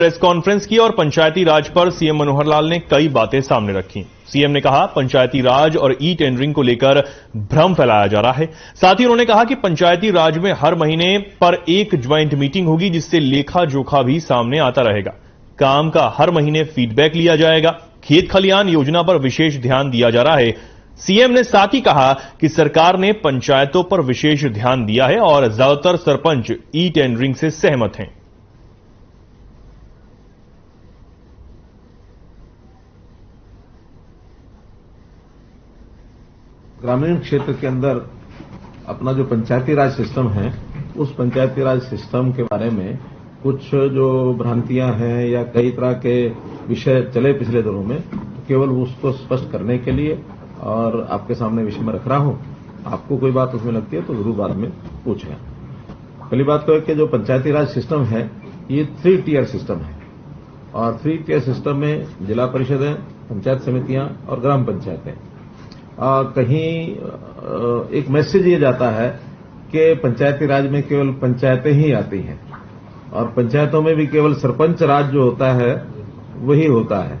Press conference की और पंचायती राज पर सीएम मनोहर लाल ने कई बातें सामने रखी। सीएम ने कहा पंचायती राज और ई टेंडरिंग को लेकर भ्रम फैलाया जा रहा है। साथ ही उन्होंने कहा कि पंचायती राज में हर महीने पर एक ज्वाइंट मीटिंग होगी जिससे लेखा जोखा भी सामने आता रहेगा। काम का हर महीने फीडबैक लिया जाएगा। खेत खलियान योजना पर विशेष ध्यान दिया जा रहा है। सीएम ने साथ ही कहा कि सरकार ने पंचायतों पर विशेष ध्यान दिया है और ज्यादातर सरपंच ई टेंडरिंग से सहमत हैं। ग्रामीण क्षेत्र के अंदर अपना जो पंचायती राज सिस्टम है, उस पंचायती राज सिस्टम के बारे में कुछ जो भ्रांतियां हैं या कई तरह के विषय चले पिछले दिनों में, तो केवल उसको स्पष्ट करने के लिए और आपके सामने विषय में रख रहा हूं। आपको कोई बात उसमें लगती है तो जरूर बाद में पूछें। पहली बात तो है कि जो पंचायती राज सिस्टम है ये 3 टियर सिस्टम है और 3 टियर सिस्टम में जिला परिषदें, पंचायत समितियां और ग्राम पंचायतें। कहीं एक मैसेज ये जाता है कि पंचायती राज में केवल पंचायतें ही आती हैं और पंचायतों में भी केवल सरपंच राज जो होता है वही होता है।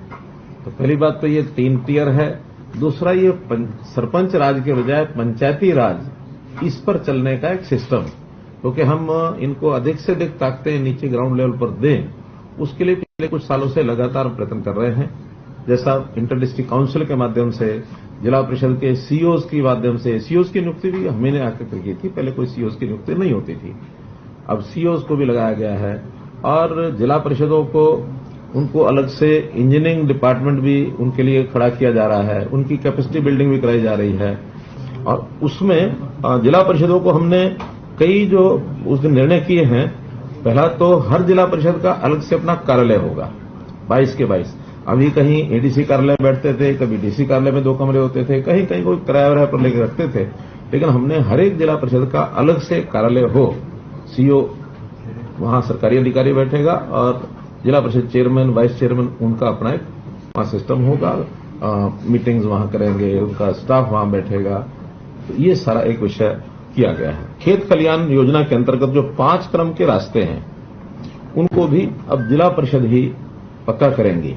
तो पहली बात तो ये 3 टियर है। दूसरा, ये सरपंच राज के बजाय पंचायती राज, इस पर चलने का एक सिस्टम, क्योंकि हम इनको अधिक से अधिक ताकतें नीचे ग्राउंड लेवल पर दें, उसके लिए पिछले कुछ सालों से लगातार प्रयत्न कर रहे हैं। जैसा इंटर डिस्ट्रिक्ट काउंसिल के माध्यम से, जिला परिषद के सीओज के माध्यम से, सीओज की नियुक्ति भी हमने आकर की थी। पहले कोई सीओज की नियुक्ति नहीं होती थी, अब सीओज को भी लगाया गया है और जिला परिषदों को उनको अलग से इंजीनियरिंग डिपार्टमेंट भी उनके लिए खड़ा किया जा रहा है, उनकी कैपेसिटी बिल्डिंग भी कराई जा रही है। और उसमें जिला परिषदों को हमने कई जो उस दिन निर्णय किए हैं, पहला तो हर जिला परिषद का अलग से अपना कार्यालय होगा, 22 के 22। अभी कहीं एडीसी कार्यालय में बैठते थे, कभी डीसी कार्यालय में 2 कमरे होते थे, कहीं कहीं कोई किराया पर लेकर रखते थे, लेकिन हमने हर एक जिला परिषद का अलग से कार्यालय हो। सीओ वहां सरकारी अधिकारी बैठेगा और जिला परिषद चेयरमैन, वाइस चेयरमैन, उनका अपना एक वहां सिस्टम होगा। मीटिंग्स वहां करेंगे, उनका स्टाफ वहां बैठेगा। तो ये सारा एक विषय किया गया है। खेत खलियान योजना के अंतर्गत जो 5 क्रम के रास्ते हैं, उनको भी अब जिला परिषद ही पक्का करेंगी।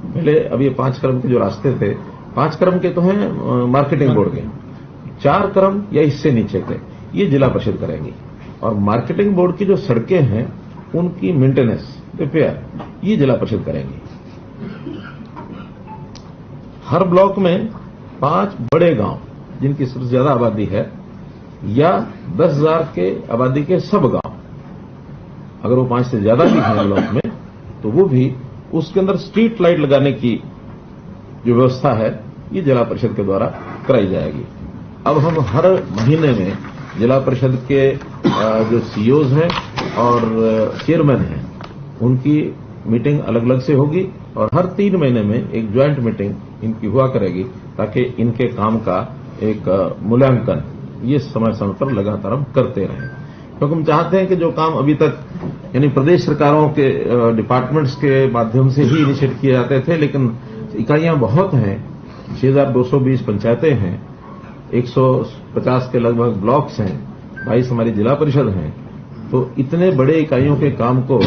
पहले अब ये 5 क्रम के जो रास्ते थे, 5 क्रम के तो हैं मार्केटिंग बोर्ड के, 4 क्रम या इससे नीचे के ये जिला परिषद करेंगी। और मार्केटिंग बोर्ड की जो सड़कें हैं उनकी मेंटेनेंस, रिपेयर, ये जिला परिषद करेंगी। हर ब्लॉक में 5 बड़े गांव जिनकी सबसे ज्यादा आबादी है या 10,000 के आबादी के सब गांव, अगर वो 5 से ज्यादा भी हैं ब्लॉक में, तो वो भी उसके अंदर स्ट्रीट लाइट लगाने की जो व्यवस्था है ये जिला परिषद के द्वारा कराई जाएगी। अब हम हर महीने में जिला परिषद के जो सीईओज हैं और चेयरमैन हैं उनकी मीटिंग अलग अलग से होगी और हर 3 महीने में एक ज्वाइंट मीटिंग इनकी हुआ करेगी, ताकि इनके काम का एक मूल्यांकन ये समय समय पर लगातार हम करते रहें। क्योंकि हम चाहते हैं कि जो काम अभी तक यानी प्रदेश सरकारों के डिपार्टमेंट्स के माध्यम से ही इनिशिएट किए जाते थे, लेकिन इकाइयां बहुत हैं, 6,220 पंचायतें हैं, 150 के लगभग ब्लॉक्स हैं, 22 हमारी जिला परिषद हैं। तो इतने बड़े इकाइयों के काम को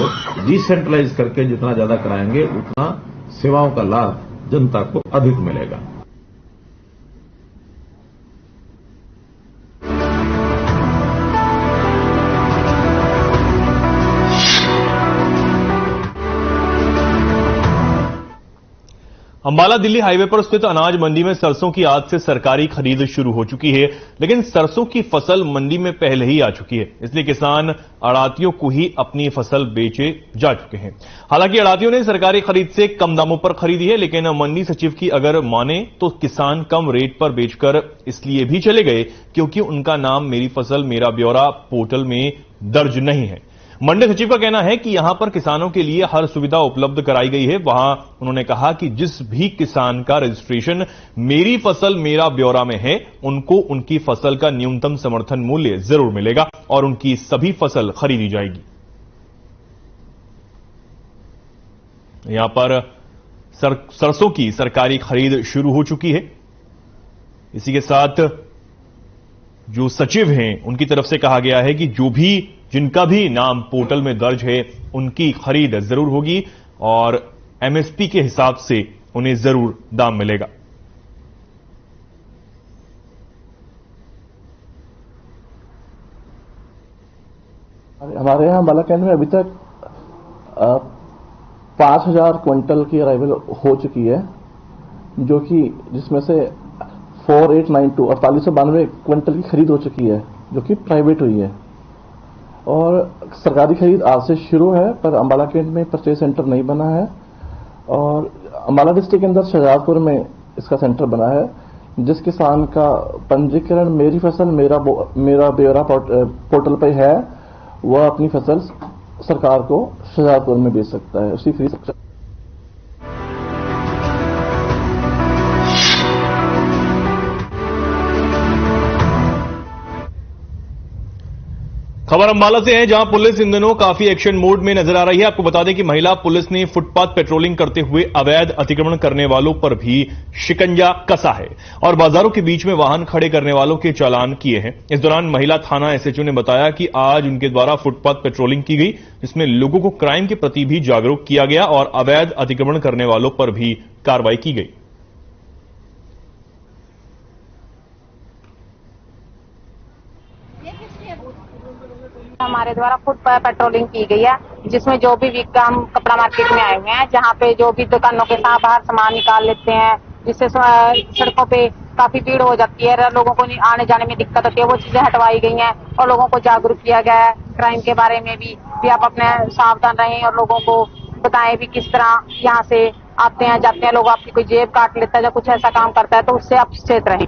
डिसेंट्रलाइज करके जितना ज्यादा कराएंगे उतना सेवाओं का लाभ जनता को अधिक मिलेगा। अंबाला दिल्ली हाईवे पर स्थित अनाज मंडी में सरसों की आज से सरकारी खरीद शुरू हो चुकी है, लेकिन सरसों की फसल मंडी में पहले ही आ चुकी है, इसलिए किसान आड़ातियों को ही अपनी फसल बेचे जा चुके हैं। हालांकि आड़ातियों ने सरकारी खरीद से कम दामों पर खरीदी है, लेकिन मंडी सचिव की अगर माने तो किसान कम रेट पर बेचकर इसलिए भी चले गए क्योंकि उनका नाम मेरी फसल मेरा ब्यौरा पोर्टल में दर्ज नहीं है। मंडी सचिव का कहना है कि यहां पर किसानों के लिए हर सुविधा उपलब्ध कराई गई है। वहां उन्होंने कहा कि जिस भी किसान का रजिस्ट्रेशन मेरी फसल मेरा ब्यौरा में है, उनको उनकी फसल का न्यूनतम समर्थन मूल्य जरूर मिलेगा और उनकी सभी फसल खरीदी जाएगी। यहां पर सरसों की सरकारी खरीद शुरू हो चुकी है। इसी के साथ जो सचिव हैं उनकी तरफ से कहा गया है कि जिनका भी नाम पोर्टल में दर्ज है उनकी खरीद जरूर होगी और एमएसपी के हिसाब से उन्हें जरूर दाम मिलेगा। हमारे यहाँ अंबाला कैंट में अभी तक 5000 क्विंटल की अराइवल हो चुकी है, जो कि जिसमें से 4892 क्विंटल की खरीद हो चुकी है, जो कि प्राइवेट हुई है। और सरकारी खरीद आज से शुरू है, पर अंबाला कैंट में परचेज सेंटर नहीं बना है। और अंबाला डिस्ट्रिक्ट के अंदर शहजादपुर में इसका सेंटर बना है। जिस किसान का पंजीकरण मेरी फसल मेरा ब्यौरा पोर्टल पर है, वह अपनी फसल सरकार को शहजादपुर में बेच सकता है, उसकी खरीद सकता है। खबर अंबाला से है, जहां पुलिस इन दिनों काफी एक्शन मोड में नजर आ रही है। आपको बता दें कि महिला पुलिस ने फुटपाथ पेट्रोलिंग करते हुए अवैध अतिक्रमण करने वालों पर भी शिकंजा कसा है और बाजारों के बीच में वाहन खड़े करने वालों के चालान किए हैं। इस दौरान महिला थाना एसएचओ ने बताया कि आज उनके द्वारा फुटपाथ पेट्रोलिंग की गई, जिसमें लोगों को क्राइम के प्रति भी जागरूक किया गया और अवैध अतिक्रमण करने वालों पर भी कार्रवाई की गई। हमारे द्वारा फुट पेट्रोलिंग की गई है, जिसमें जो भी हम कपड़ा मार्केट में आए हुए हैं, जहाँ पे जो भी दुकानों के साथ बाहर सामान निकाल लेते हैं, जिससे सड़कों पे काफी भीड़ हो जाती है, लोगों को आने जाने में दिक्कत होती है, वो चीजें हटवाई गई हैं और लोगों को जागरूक किया गया है। क्राइम के बारे में भी आप अपने सावधान रहें और लोगों को बताएं भी किस तरह यहाँ से आते हैं जाते हैं लोग, आपकी कोई जेब काट लेता है या कुछ ऐसा काम करता है तो उससे आप सचेत रहें।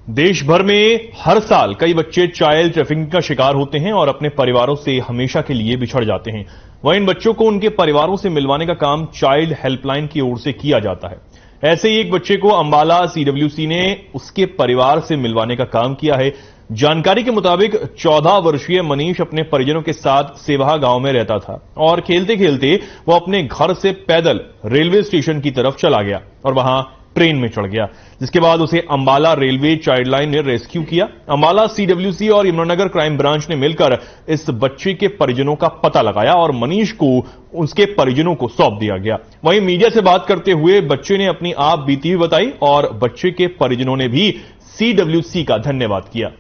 देश भर में हर साल कई बच्चे चाइल्ड ट्रैफिकिंग का शिकार होते हैं और अपने परिवारों से हमेशा के लिए बिछड़ जाते हैं। वहीं इन बच्चों को उनके परिवारों से मिलवाने का काम चाइल्ड हेल्पलाइन की ओर से किया जाता है। ऐसे ही एक बच्चे को अंबाला सीडब्ल्यूसी ने उसके परिवार से मिलवाने का काम किया है। जानकारी के मुताबिक 14 वर्षीय मनीष अपने परिजनों के साथ सेवहा गांव में रहता था और खेलते खेलते वो अपने घर से पैदल रेलवे स्टेशन की तरफ चला गया और वहां ट्रेन में चढ़ गया, जिसके बाद उसे अंबाला रेलवे चाइल्ड लाइन ने रेस्क्यू किया। अंबाला सीडब्ल्यूसी और यमुनानगर क्राइम ब्रांच ने मिलकर इस बच्चे के परिजनों का पता लगाया और मनीष को उसके परिजनों को सौंप दिया गया। वहीं मीडिया से बात करते हुए बच्चे ने अपनी आप बीती हुई बताई और बच्चे के परिजनों ने भी सीडब्ल्यूसी का धन्यवाद किया।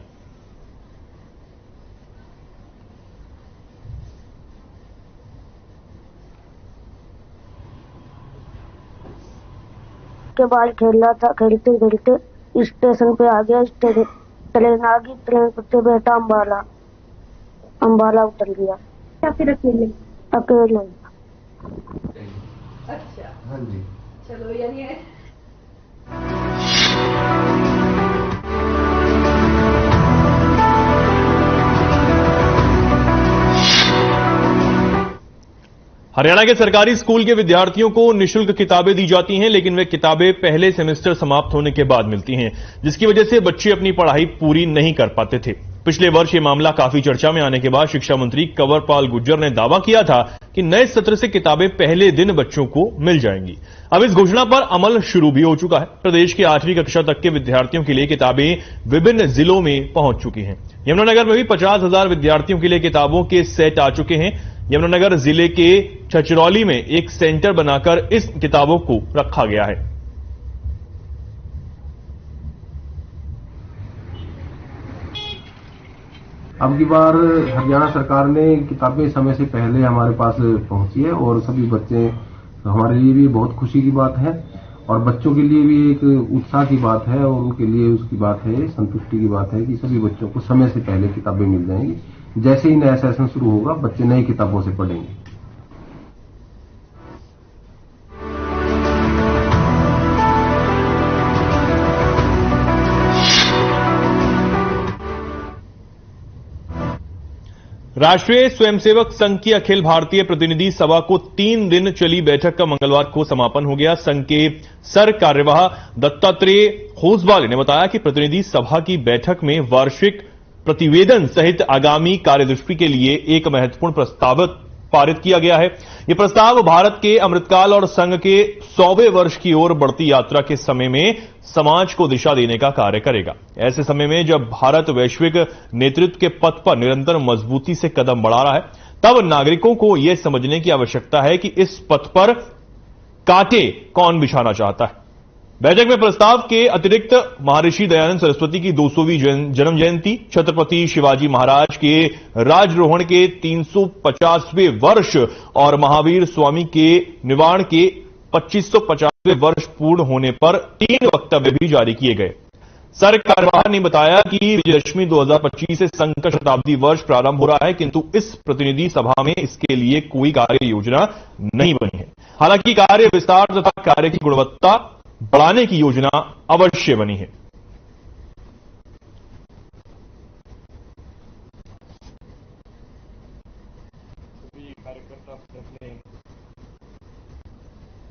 के बाद खेल रहा था, खेलते खेलते स्टेशन पे आ गया। ट्रेन आ गई, ट्रेन पे बैठा अंबाला उतर गया। या फिर अकेले? अच्छा, हाँ जी, चलो यानी हरियाणा के सरकारी स्कूल के विद्यार्थियों को निःशुल्क किताबें दी जाती हैं, लेकिन वे किताबें पहले सेमेस्टर समाप्त होने के बाद मिलती हैं, जिसकी वजह से बच्चे अपनी पढ़ाई पूरी नहीं कर पाते थे। पिछले वर्ष ये मामला काफी चर्चा में आने के बाद शिक्षा मंत्री कंवरपाल गुर्जर ने दावा किया था कि नए सत्र से किताबें पहले दिन बच्चों को मिल जाएंगी। अब इस घोषणा पर अमल शुरू भी हो चुका है। प्रदेश के 8वीं कक्षा तक के विद्यार्थियों के लिए किताबें विभिन्न जिलों में पहुंच चुकी हैं। यमुनानगर में भी 50,000 विद्यार्थियों के लिए किताबों के सेट आ चुके हैं। यमुनानगर जिले के छछरौली में एक सेंटर बनाकर इस किताबों को रखा गया है। अब की बार हरियाणा सरकार ने किताबें समय से पहले हमारे पास पहुंची है और सभी बच्चे, हमारे लिए भी बहुत खुशी की बात है और बच्चों के लिए भी एक उत्साह की बात है और उनके लिए उसकी बात है, संतुष्टि की बात है कि सभी बच्चों को समय से पहले किताबें मिल जाएंगी। जैसे ही नया सेशन शुरू होगा, बच्चे नई किताबों से पढ़ेंगे। राष्ट्रीय स्वयंसेवक संघ की अखिल भारतीय प्रतिनिधि सभा को 3 दिन चली बैठक का मंगलवार को समापन हो गया। संघ के सर कार्यवाह दत्तात्रेय खोसबाले ने बताया कि प्रतिनिधि सभा की बैठक में वार्षिक प्रतिवेदन सहित आगामी कार्यदृष्टि के लिए एक महत्वपूर्ण प्रस्ताव पारित किया गया है। यह प्रस्ताव भारत के अमृतकाल और संघ के 100वें वर्ष की ओर बढ़ती यात्रा के समय में समाज को दिशा देने का कार्य करेगा। ऐसे समय में जब भारत वैश्विक नेतृत्व के पथ पर निरंतर मजबूती से कदम बढ़ा रहा है, तब नागरिकों को यह समझने की आवश्यकता है कि इस पथ पर कांटे कौन बिछाना चाहता है। बैठक में प्रस्ताव के अतिरिक्त महर्षि दयानंद सरस्वती की 200वीं जन्म जयंती, छत्रपति शिवाजी महाराज के राजरोहण के 350वें वर्ष और महावीर स्वामी के निवाण के 2550वें वर्ष पूर्ण होने पर 3 वक्तव्य भी जारी किए गए। सर कार्यवाह ने बताया कि विजयदशमी 2025 से संघ का शताब्दी वर्ष प्रारंभ हो रहा है, किंतु इस प्रतिनिधि सभा में इसके लिए कोई कार्य योजना नहीं बनी है। हालांकि कार्य विस्तार तथा कार्य की गुणवत्ता बढ़ाने की योजना अवश्य बनी है।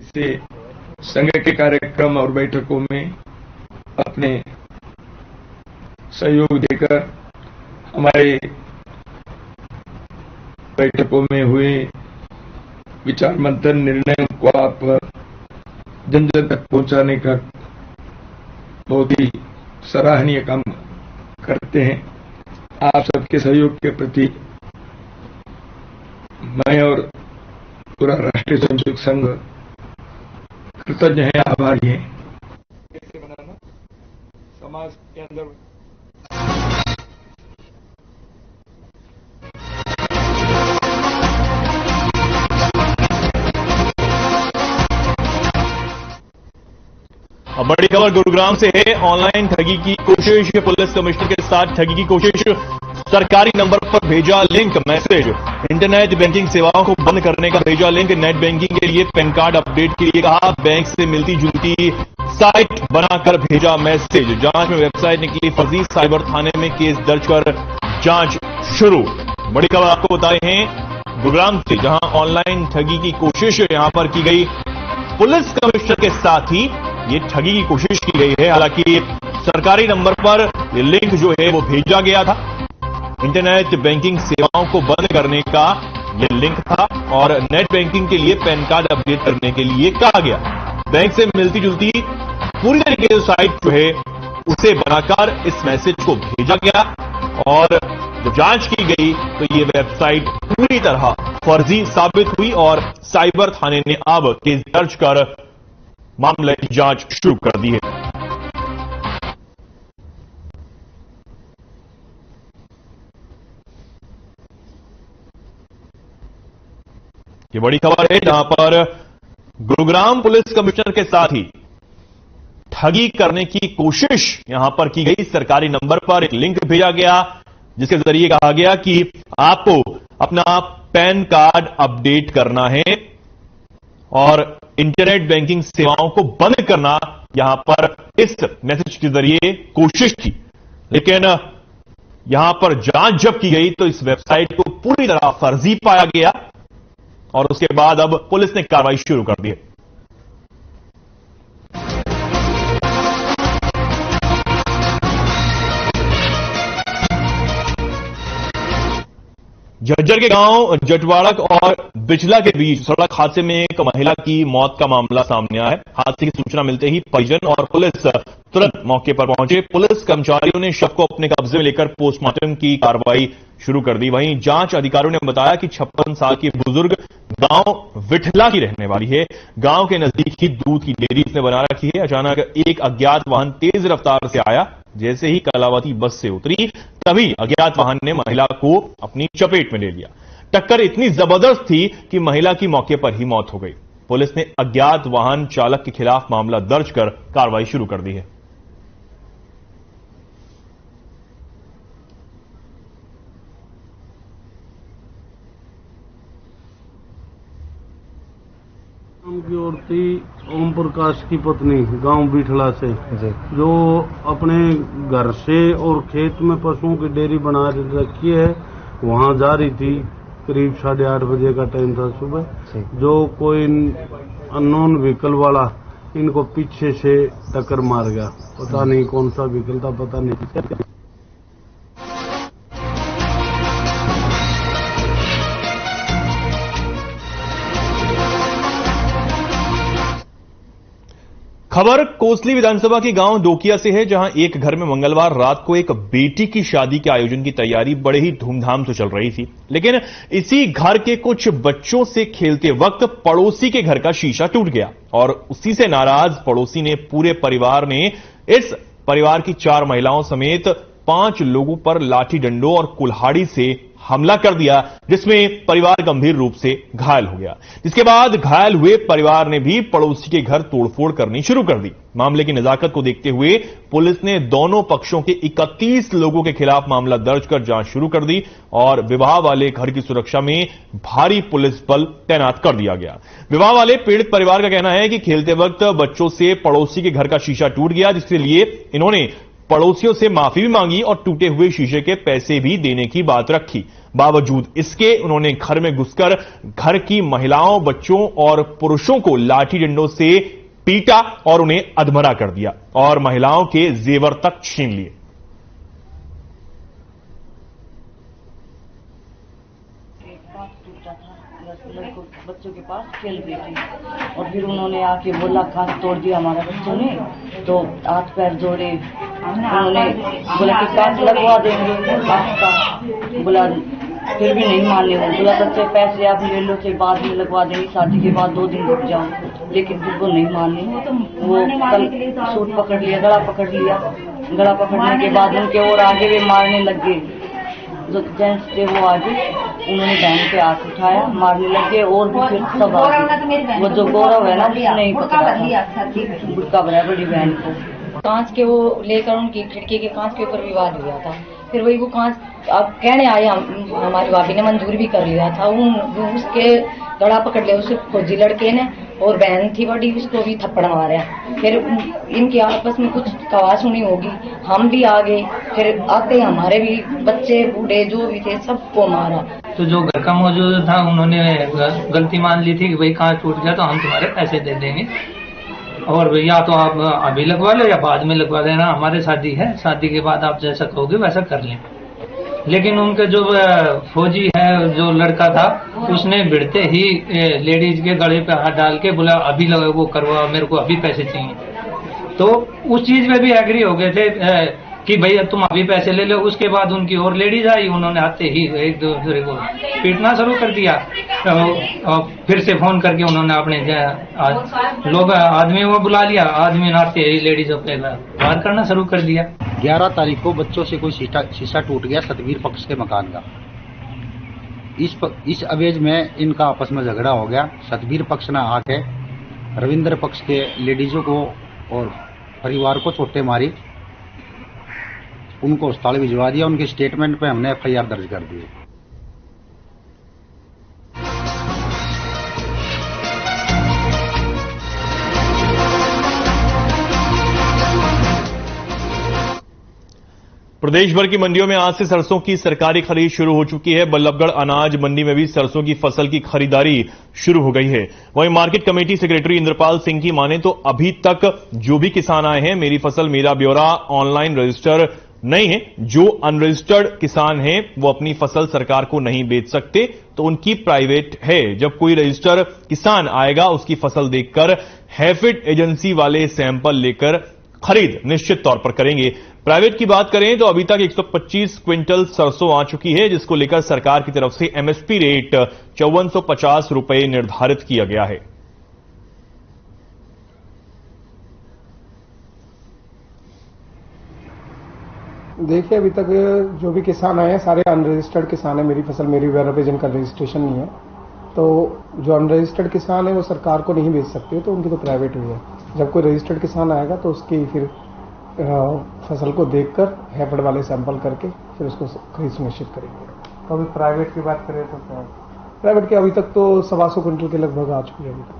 इसे संघ के कार्यक्रम और बैठकों में अपने सहयोग देकर हमारे बैठकों में हुए विचार मंथन निर्णयों को आप जन जन तक पहुंचाने का बहुत ही सराहनीय काम करते हैं। आप सबके सहयोग के प्रति मैं और पूरा राष्ट्रीय स्वयंसेवक संघ कृतज्ञ है, आभारी है। कैसे बनाना समाज के अंदर अब बड़ी खबर गुरुग्राम से है। ऑनलाइन ठगी की कोशिश, पुलिस कमिश्नर के साथ ठगी की कोशिश। सरकारी नंबर पर भेजा लिंक मैसेज, इंटरनेट बैंकिंग सेवाओं को बंद करने का भेजा लिंक। नेट बैंकिंग के लिए पैन कार्ड अपडेट के लिए कहा, बैंक से मिलती जुलती साइट बनाकर भेजा मैसेज। जांच में वेबसाइट निकली फर्जी, साइबर थाने में केस दर्ज कर जांच शुरू। बड़ी खबर आपको बता रहे हैं गुरुग्राम से, जहां ऑनलाइन ठगी की कोशिश यहां पर की गई। पुलिस कमिश्नर के साथ ही ये ठगी की कोशिश की गई है। हालांकि सरकारी नंबर पर ये लिंक जो है वो भेजा गया था। इंटरनेट बैंकिंग सेवाओं को बंद करने का ये लिंक था और नेट बैंकिंग के लिए पैन कार्ड अपडेट करने के लिए कहा गया। बैंक से मिलती जुलती पूरी तरीके से साइट जो है उसे बनाकर इस मैसेज को भेजा गया और जब जांच की गई तो ये वेबसाइट पूरी तरह फर्जी साबित हुई और साइबर थाने ने अब केस दर्ज कर मामले की जांच शुरू कर दी है। ये बड़ी खबर है, जहां पर गुरुग्राम पुलिस कमिश्नर के साथ ही ठगी करने की कोशिश यहां पर की गई। सरकारी नंबर पर एक लिंक भेजा गया जिसके जरिए कहा गया कि आपको अपना पैन कार्ड अपडेट करना है और इंटरनेट बैंकिंग सेवाओं को बंद करना यहां पर इस मैसेज के जरिए कोशिश थी। लेकिन यहां पर जांच जब की गई तो इस वेबसाइट को पूरी तरह फर्जी पाया गया और उसके बाद अब पुलिस ने कार्रवाई शुरू कर दी है। झज्जर के गांव जटवाड़क और बिचला के बीच सड़क हादसे में एक महिला की मौत का मामला सामने आया है। हादसे की सूचना मिलते ही परिजन और पुलिस तुरंत मौके पर पहुंचे। पुलिस कर्मचारियों ने शव को अपने कब्जे में लेकर पोस्टमार्टम की कार्रवाई शुरू कर दी। वहीं जांच अधिकारियों ने बताया कि 56 साल की बुजुर्ग गांव विठला की रहने वाली है। गांव के नजदीक ही दूध की डेयरी इसने बना रखी है। अचानक एक अज्ञात वाहन तेज रफ्तार से आया। जैसे ही कलावती बस से उतरी तभी अज्ञात वाहन ने महिला को अपनी चपेट में ले लिया। टक्कर इतनी जबरदस्त थी कि महिला की मौके पर ही मौत हो गई। पुलिस ने अज्ञात वाहन चालक के खिलाफ मामला दर्ज कर कार्रवाई शुरू कर दी है। की औरती ओम प्रकाश की पत्नी गांव बिठला से जो अपने घर से और खेत में पशुओं की डेयरी बना रखी है, वहां जा रही थी। करीब 8:30 बजे का टाइम था सुबह। जो कोई अननोन व्हीकल वाला इनको पीछे से टक्कर मार गया। पता नहीं कौन सा व्हीकल था, पता नहीं। खबर कोसली विधानसभा के गांव दोकिया से है, जहां एक घर में मंगलवार रात को एक बेटी की शादी के आयोजन की तैयारी बड़े ही धूमधाम से चल रही थी। लेकिन इसी घर के कुछ बच्चों से खेलते वक्त पड़ोसी के घर का शीशा टूट गया और उसी से नाराज पड़ोसी ने पूरे परिवार ने इस परिवार की 4 महिलाओं समेत 5 लोगों पर लाठी डंडों और कुल्हाड़ी से हमला कर दिया, जिसमें परिवार गंभीर रूप से घायल हो गया। जिसके बाद घायल हुए परिवार ने भी पड़ोसी के घर तोड़फोड़ करनी शुरू कर दी। मामले की नजाकत को देखते हुए पुलिस ने दोनों पक्षों के 31 लोगों के खिलाफ मामला दर्ज कर जांच शुरू कर दी और विवाह वाले घर की सुरक्षा में भारी पुलिस बल तैनात कर दिया गया। विवाह वाले पीड़ित परिवार का कहना है कि खेलते वक्त बच्चों से पड़ोसी के घर का शीशा टूट गया, जिसके लिए इन्होंने पड़ोसियों से माफी भी मांगी और टूटे हुए शीशे के पैसे भी देने की बात रखी। बावजूद इसके उन्होंने घर में घुसकर घर की महिलाओं, बच्चों और पुरुषों को लाठी डंडों से पीटा और उन्हें अधमरा कर दिया और महिलाओं के जेवर तक छीन लिए। बच्चों के पास खेल रही थी और फिर उन्होंने आके बोला कांच तोड़ दिया हमारा बच्चों ने, तो हाथ पैर जोड़े। उन्होंने बोला कि कांच लगवा देंगे कांच का, बोला फिर भी नहीं माने। वो बोला बच्चे पैसे आप ले लो, चाहे बाद में लगवा देंगे, शादी के बाद 2 दिन रुक जाओ, लेकिन फिर वो नहीं माने। वो कल सूट पकड़ लिया, गला पकड़ लिया। गला पकड़ने के बाद उनके और आगे भी मारने लग गए। जो जेंट्स थे वो आगे, उन्होंने बहन पे हाथ उठाया, मारने लगे और भी फिर सब आगे। वो जो गौरव है ना, उसने ही पकड़ा था बुटका भरा बड़ी बहन को। कांच के वो लेकर उनकी खिड़की के कांच के ऊपर विवाद हुआ था। फिर वही वो कांच अब कहने आए, हमारी भाभी ने मंजूर भी कर लिया था। उसके गला पकड़ लिया उसे फौजी लड़के ने, और बहन थी बड़ी, उसको भी थप्पड़ मारा। फिर इनकी आपस में कुछ कवा सुनी होगी, हम भी आ गए। फिर आते हमारे भी बच्चे बूढ़े जो भी थे सबको मारा। तो जो घर का मौजूद था उन्होंने गलती मान ली थी कि भाई कांच टूट गया तो हम तुम्हारे पैसे दे देंगे, और या तो आप अभी लगवा लो या बाद में लगवा देना, हमारे शादी है, शादी के बाद आप जैसा कहोगे वैसा कर लें। लेकिन उनका जो फौजी है, जो लड़का था, उसने भिड़ते ही लेडीज के गले पे हाथ डाल के बोला अभी लगा वो करवा, मेरे को अभी पैसे चाहिए। तो उस चीज में भी एग्री हो गए थे कि भैया तुम अभी पैसे ले लो। उसके बाद उनकी और लेडीज आई, उन्होंने आते ही एक दूसरे को पीटना शुरू कर दिया। फिर से फोन करके उन्होंने अपने लोग आदमियों को बुला लिया, आदमी आते ही लेडीजों पे वार करना शुरू कर दिया। 11 तारीख को बच्चों से कोई शीशा टूट गया सतबीर पक्ष के मकान का। इस अवेज में इनका आपस में झगड़ा हो गया। सतबीर पक्ष ने आके रविंद्र पक्ष के लेडीजों को और परिवार को चोटें मारी, उनको अस्पताल भिजवा दिया। उनके स्टेटमेंट पे हमने FIR दर्ज कर दी। प्रदेश भर की मंडियों में आज से सरसों की सरकारी खरीद शुरू हो चुकी है। बल्लभगढ़ अनाज मंडी में भी सरसों की फसल की खरीदारी शुरू हो गई है। वहीं market committee secretary Indrapal Singh की माने तो अभी तक जो भी किसान आए हैं मेरी फसल मेरा ब्यौरा ऑनलाइन रजिस्टर नहीं है। जो अनरजिस्टर्ड किसान हैं वो अपनी फसल सरकार को नहीं बेच सकते, तो उनकी प्राइवेट है। जब कोई रजिस्टर किसान आएगा उसकी फसल देखकर हैफेड एजेंसी वाले सैंपल लेकर खरीद निश्चित तौर पर करेंगे। प्राइवेट की बात करें तो अभी तक 125 क्विंटल सरसों आ चुकी है, जिसको लेकर सरकार की तरफ से MSP रेट 5450 रुपए निर्धारित किया गया है। देखिए, अभी तक जो भी किसान आए हैं सारे अनरजिस्टर्ड किसान हैं। मेरी फसल मेरी ब्यौरा पे जिनका रजिस्ट्रेशन नहीं है, तो जो अनरजिस्टर्ड किसान है वो सरकार को नहीं बेच सकते, तो उनकी तो प्राइवेट हुई है। जब कोई रजिस्टर्ड किसान आएगा तो उसकी फिर फसल को देखकर हैफेड वाले सैंपल करके फिर उसको खरीद सुनिश्चित करेंगे। तो अभी प्राइवेट की बात करें तो प्राइवेट के अभी तक तो 125 क्विंटल के लगभग आ चुकी है अभी तक।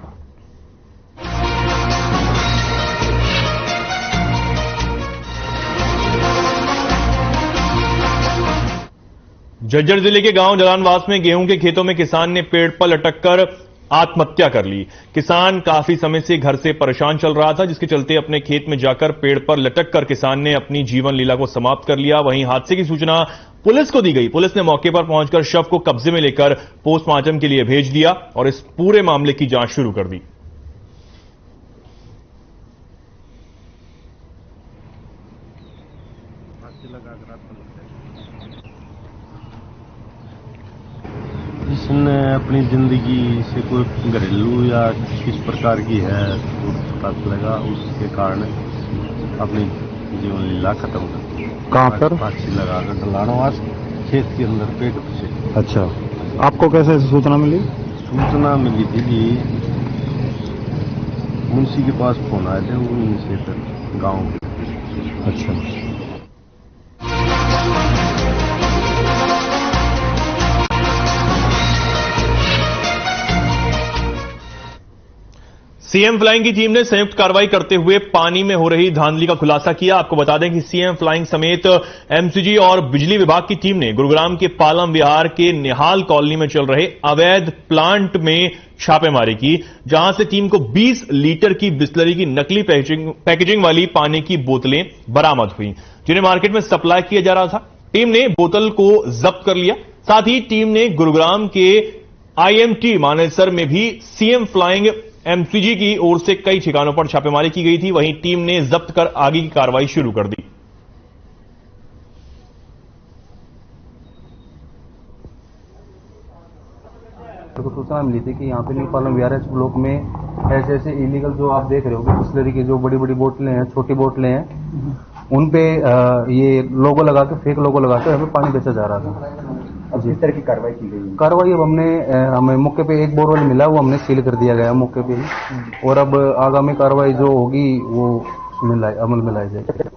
झज्जर जिले के गांव जलानवास में गेहूं के खेतों में किसान ने पेड़ पर लटककर आत्महत्या कर ली। किसान काफी समय से घर से परेशान चल रहा था, जिसके चलते अपने खेत में जाकर पेड़ पर लटककर किसान ने अपनी जीवन लीला को समाप्त कर लिया। वहीं हादसे की सूचना पुलिस को दी गई। पुलिस ने मौके पर पहुंचकर शव को कब्जे में लेकर पोस्टमार्टम के लिए भेज दिया और इस पूरे मामले की जांच शुरू कर दी। जिसने अपनी जिंदगी से कोई घरेलू या किस प्रकार की है तो पता चलेगा, उसके कारण अपनी जीवन लीला खत्म कर दी। कहाँ पर? फांसी लगाकर ढलानवास खेत के अंदर पेट से। अच्छा, आपको कैसे सूचना मिली? सूचना मिली थी कि मुंशी के पास फोन आए थे, उन्हीं से फिर गाँव के। अच्छा, सीएम फ्लाइंग की टीम ने संयुक्त कार्रवाई करते हुए पानी में हो रही धांधली का खुलासा किया। आपको बता दें कि सीएम फ्लाइंग समेत एमसीजी और बिजली विभाग की टीम ने गुरुग्राम के पालम विहार के निहाल कॉलोनी में चल रहे अवैध प्लांट में छापेमारी की, जहां से टीम को 20 लीटर की बिस्लरी की नकली पैकेजिंग वाली पानी की बोतलें बरामद हुई, जिन्हें मार्केट में सप्लाई किया जा रहा था। टीम ने बोतल को जब्त कर लिया। साथ ही टीम ने गुरुग्राम के आईएमटी मानेसर में भी सीएम फ्लाइंग एमसीजी की ओर से कई ठिकानों पर छापेमारी की गई थी। वहीं टीम ने जब्त कर आगे की कार्रवाई शुरू कर दी। तो सूचना मिली थी कि यहाँ पे न्यू पालम वीआरएच ब्लॉक में ऐसे इलीगल जो आप देख रहे हो बिस्लरी की जो बड़ी बड़ी बोतलें हैं, छोटी बोतलें हैं, उन पे ये लोगो लगा के, फेक लोगो लगा के हमें पानी बेचा जा रहा था। अब किस तरह की कार्रवाई की गई? कार्रवाई अब हमें मौके पे एक बोरवेल मिला, वो हमने सील कर दिया गया मौके पे ही, और अब आगामी कार्रवाई जो होगी वो अमल में लाई जाएगी।